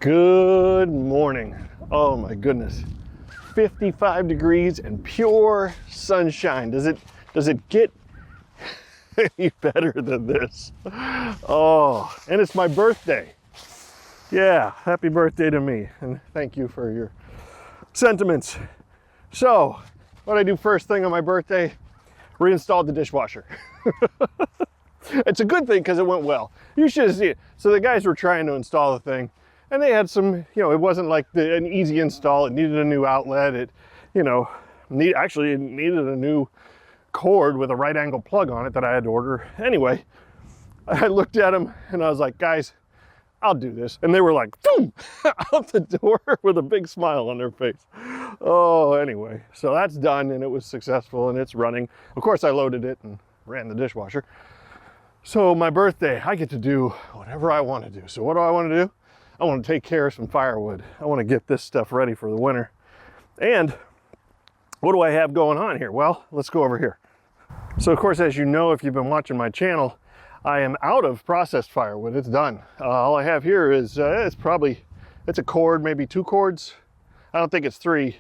Good morning. Oh my goodness. 55 degrees and pure sunshine. Does it get any better than this? Oh, and it's my birthday. Yeah, happy birthday to me, and thank you for your sentiments. So, what I do first thing on my birthday, reinstalled the dishwasher. It's a good thing because it went well. You should have seen it. So the guys were trying to install the thing, and they had some, it wasn't like an easy install. It needed a new outlet. It, actually it needed a new cord with a right angle plug on it that I had to order. Anyway, I looked at them and I was like, guys, I'll do this. And they were like, boom, out the door with a big smile on their face. Oh, anyway, so that's done and it was successful and it's running. Of course, I loaded it and ran the dishwasher. So my birthday, I get to do whatever I want to do. So what do I want to do? I want to take care of some firewood. I want to get this stuff ready for the winter. And what do I have going on here? Well, let's go over here. So of course, as you know, if you've been watching my channel, I am out of processed firewood. It's done. All I have here is, it's a cord, maybe 2 cords. I don't think it's 3.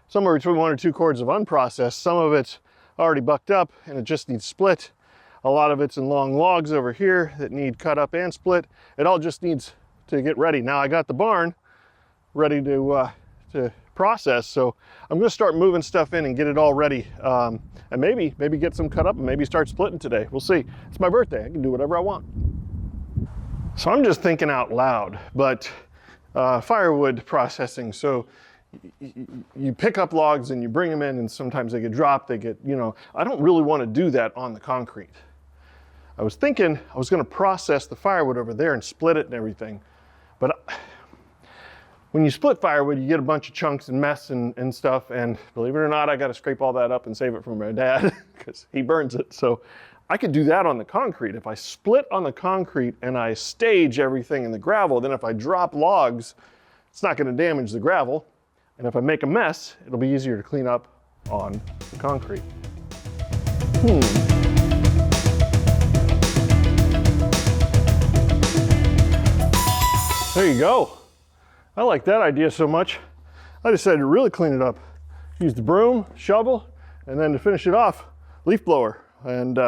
Somewhere between 1 or 2 cords of unprocessed. Some of it's already bucked up and it just needs split. A lot of it's in long logs over here that need cut up and split. It all just needs to get ready. Now I got the barn ready to process, so I'm going to start moving stuff in and get it all ready, and maybe get some cut up and maybe start splitting today. We'll see. It's my birthday. I can do whatever I want. So I'm just thinking out loud, but firewood processing. So you pick up logs and you bring them in, and sometimes they get dropped. They get, I don't really want to do that on the concrete. I was thinking I was going to process the firewood over there and split it and everything, but when you split firewood, you get a bunch of chunks and mess and stuff, and believe it or not, I got to scrape all that up and save it for my dad because he burns it. So I could do that on the concrete. If I split on the concrete and I stage everything in the gravel, then if I drop logs, it's not going to damage the gravel. And if I make a mess, it'll be easier to clean up on the concrete. There you go. I like that idea so much. I decided to really clean it up. Used the broom, shovel, and then to finish it off, leaf blower, and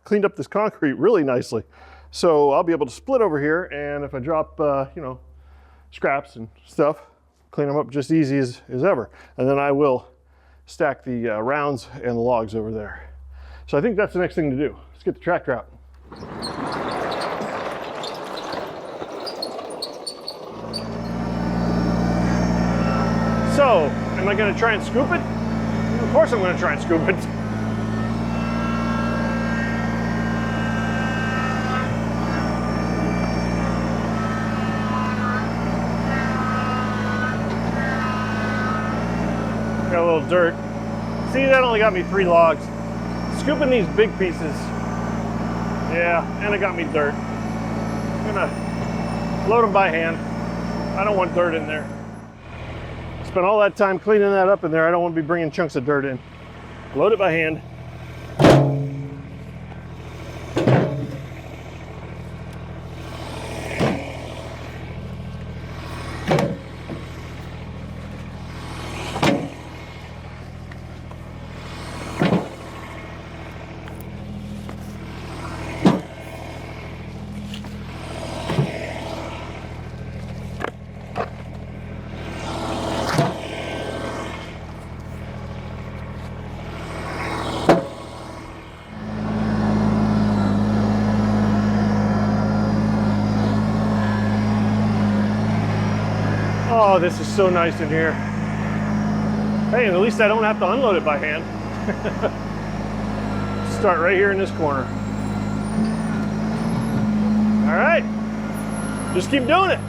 cleaned up this concrete really nicely. So I'll be able to split over here, and if I drop, scraps and stuff, clean them up just easy as ever. And then I will stack the rounds and the logs over there. So I think that's the next thing to do. Let's get the tractor out. So, am I going to try and scoop it? Of course I'm going to try and scoop it. Got a little dirt. See, that only got me 3 logs. Scooping these big pieces, yeah, and it got me dirt. I'm going to load them by hand. I don't want dirt in there. Spent all that time cleaning that up in there. I don't want to be bringing chunks of dirt in. Load it by hand. Oh, this is so nice in here. Hey, at least I don't have to unload it by hand. Start right here in this corner. All right, just keep doing it.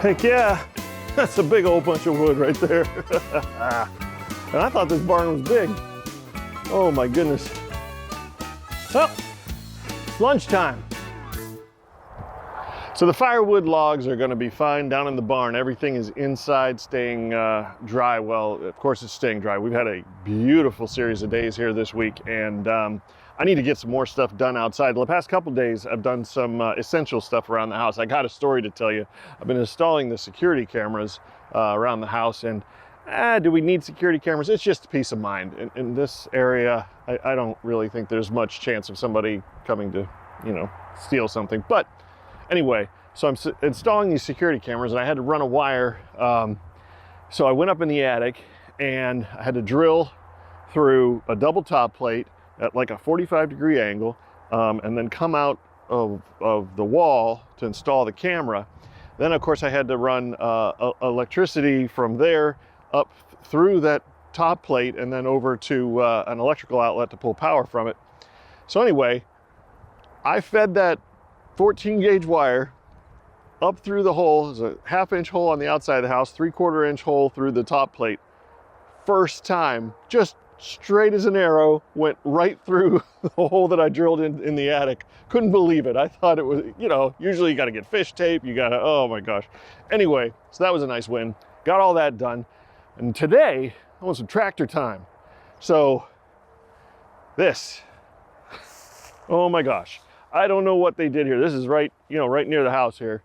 Heck yeah, that's a big old bunch of wood right there. And I thought this barn was big. Oh my goodness. Well, it's lunchtime. So the firewood logs are gonna be fine down in the barn. Everything is inside staying dry. Well, of course it's staying dry. We've had a beautiful series of days here this week, and I need to get some more stuff done outside. The past couple days, I've done some essential stuff around the house. I got a story to tell you. I've been installing the security cameras around the house, and do we need security cameras? It's just peace of mind. In this area, I don't really think there's much chance of somebody coming to, you know, steal something. But anyway, so I'm installing these security cameras, and I had to run a wire. So I went up in the attic, and I had to drill through a double top plate at like a 45-degree angle, and then come out of the wall to install the camera. Then, of course, I had to run electricity from there up through that top plate and then over to an electrical outlet to pull power from it. So anyway, I fed that 14-gauge wire up through the hole. There's a 1/2-inch hole on the outside of the house, 3/4-inch hole through the top plate. First time, just straight as an arrow, went right through the hole that I drilled in the attic. Couldn't believe it. I thought it was, you know, usually you got to get fish tape, you got to, oh my gosh. Anyway, so that was a nice win. Got all that done. And today, I want some tractor time. So this, oh my gosh. I don't know what they did here. This is right, you know, right near the house here.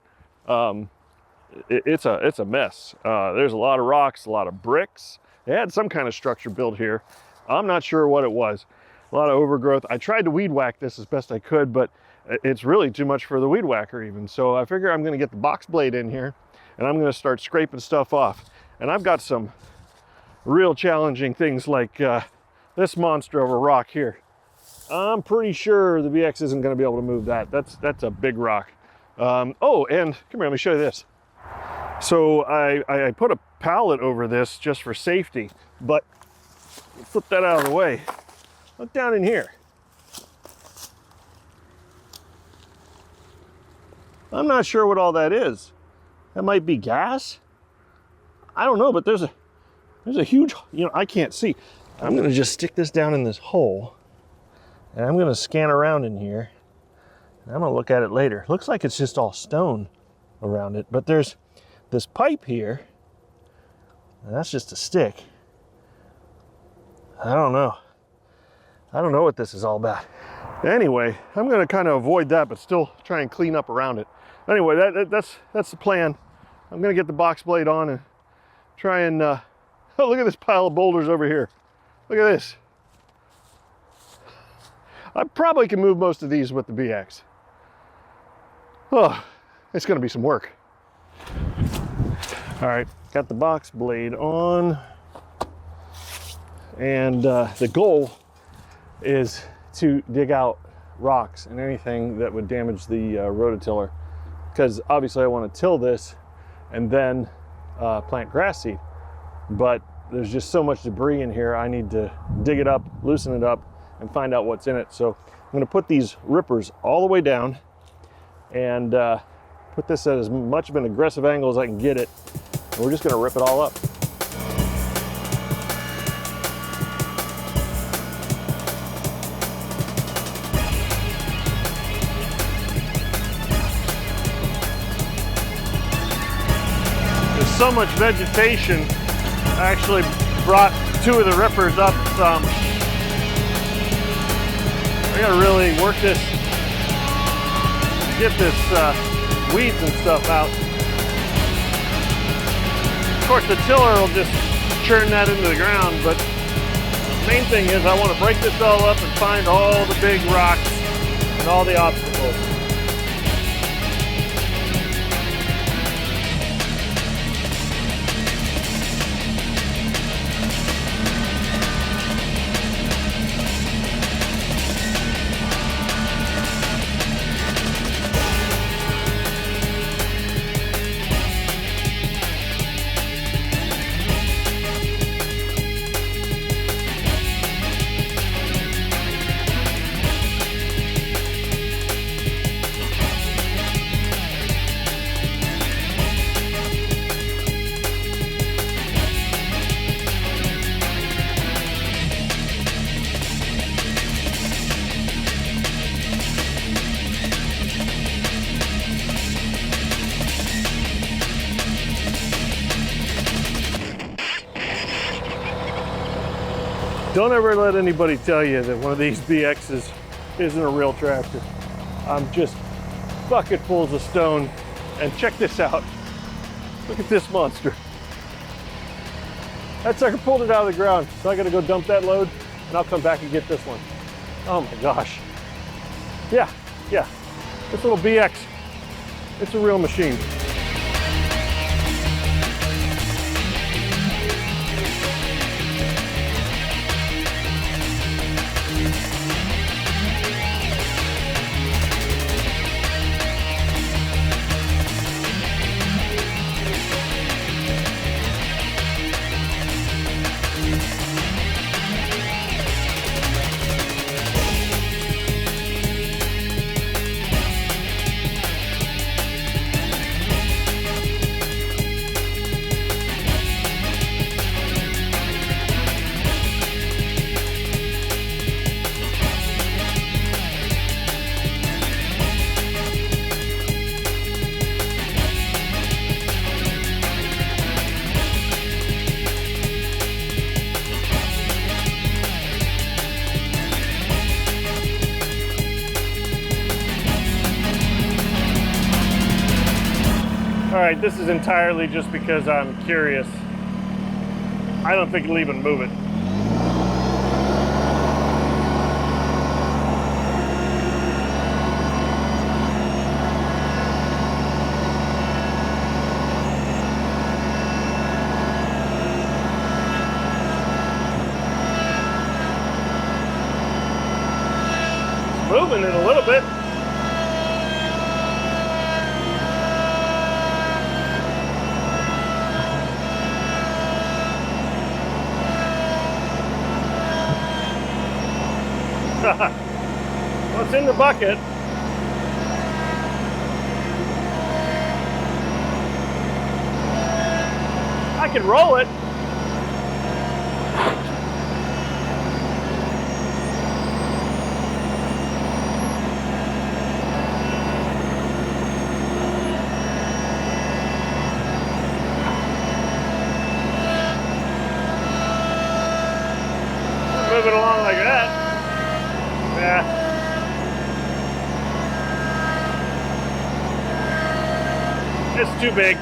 It's a mess. There's a lot of rocks, a lot of bricks. They had some kind of structure built here. I'm not sure what it was. A lot of overgrowth. I tried to weed whack this as best I could, but it's really too much for the weed whacker even. So I figure I'm gonna get the box blade in here, and I'm gonna start scraping stuff off. And I've got some real challenging things like this monster of a rock here. I'm pretty sure the BX isn't gonna be able to move that. That's a big rock. Oh, and come here, let me show you this. So I put a pallet over this just for safety, but flip that out of the way. Look down in here. I'm not sure what all that is. That might be gas. I don't know, but there's a huge, you know, I can't see. I'm gonna just stick this down in this hole, and I'm gonna scan around in here, and I'm gonna look at it later. Looks like it's just all stone around it, but there's this pipe here, and that's just a stick. I don't know. I don't know what this is all about. Anyway, I'm gonna kind of avoid that, but still try and clean up around it. Anyway, that's the plan. I'm gonna get the box blade on and try and, oh, look at this pile of boulders over here. Look at this. I probably can move most of these with the BX. Oh, it's gonna be some work. All right, got the box blade on. And the goal is to dig out rocks and anything that would damage the rototiller, because obviously I want to till this and then plant grass seed, but there's just so much debris in here. I need to dig it up, loosen it up, and find out what's in it. So I'm going to put these rippers all the way down and put this at as much of an aggressive angle as I can get it, and we're just going to rip it all up. So much vegetation. I actually brought 2 of the rippers up some. I gotta really work this, get this weeds and stuff out. Of course the tiller will just churn that into the ground, but the main thing is I want to break this all up and find all the big rocks and all the obstacles. Don't ever let anybody tell you that one of these BXs isn't a real tractor. I'm just bucketfuls of stone. And check this out. Look at this monster. That sucker pulled it out of the ground. So I gotta go dump that load and I'll come back and get this one. Oh my gosh. Yeah. This little BX, it's a real machine. All right, this is entirely just because I'm curious. I don't think it'll even move it. It's moving it a little bit. What's in the bucket? I can roll it. Move it along like that. Yeah. It's too big.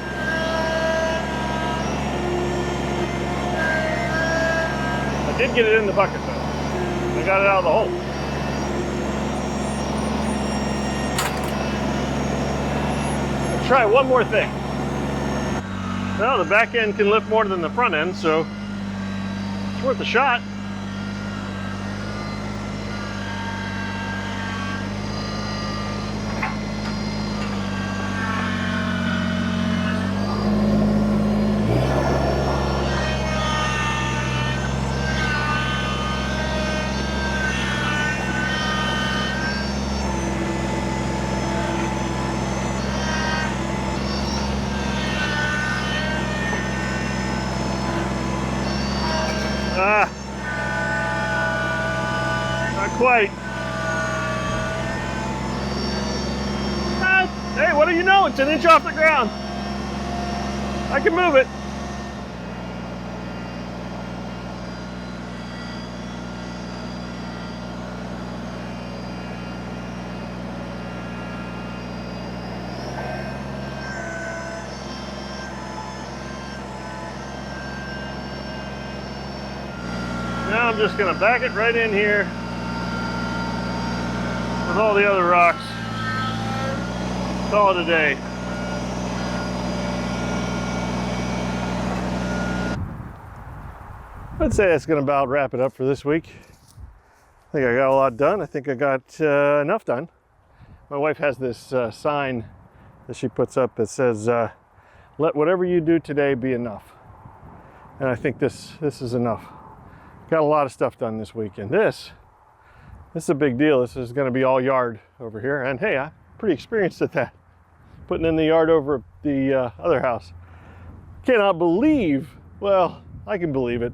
I did get it in the bucket though. I got it out of the hole. Let's try one more thing. Well, the back end can lift more than the front end, so it's worth a shot. Not quite. Hey, what do you know? It's an inch off the ground. I can move it. Now I'm just going to back it right in here with all the other rocks. Call it a day. I'd say that's going to about wrap it up for this week. I think I got a lot done. I think I got enough done. My wife has this sign that she puts up that says, let whatever you do today be enough. And I think this is enough. Got a lot of stuff done this weekend. This is a big deal. This is going to be all yard over here. And hey, I'm pretty experienced at that. Putting in the yard over the other house. Cannot believe, well, I can believe it.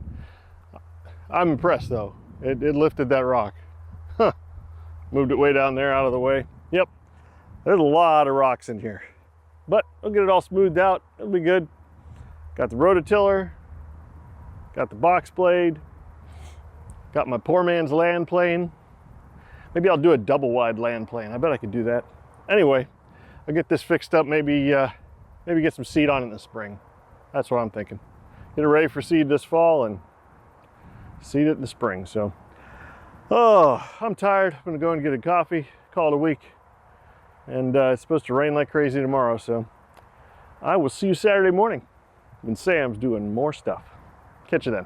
I'm impressed though. It lifted that rock. Huh. Moved it way down there out of the way. Yep, there's a lot of rocks in here. But we'll get it all smoothed out. It'll be good. Got the rototiller. Got the box blade. Got my poor man's land plane. Maybe I'll do a double wide land plane. I bet I could do that. Anyway, I'll get this fixed up, maybe get some seed on it in the spring. That's what I'm thinking. Get it ready for seed this fall and seed it in the spring. So, oh, I'm tired. I'm gonna go and get a coffee, call it a week. And it's supposed to rain like crazy tomorrow, so I will see you Saturday morning when Sam's doing more stuff. Catch you then.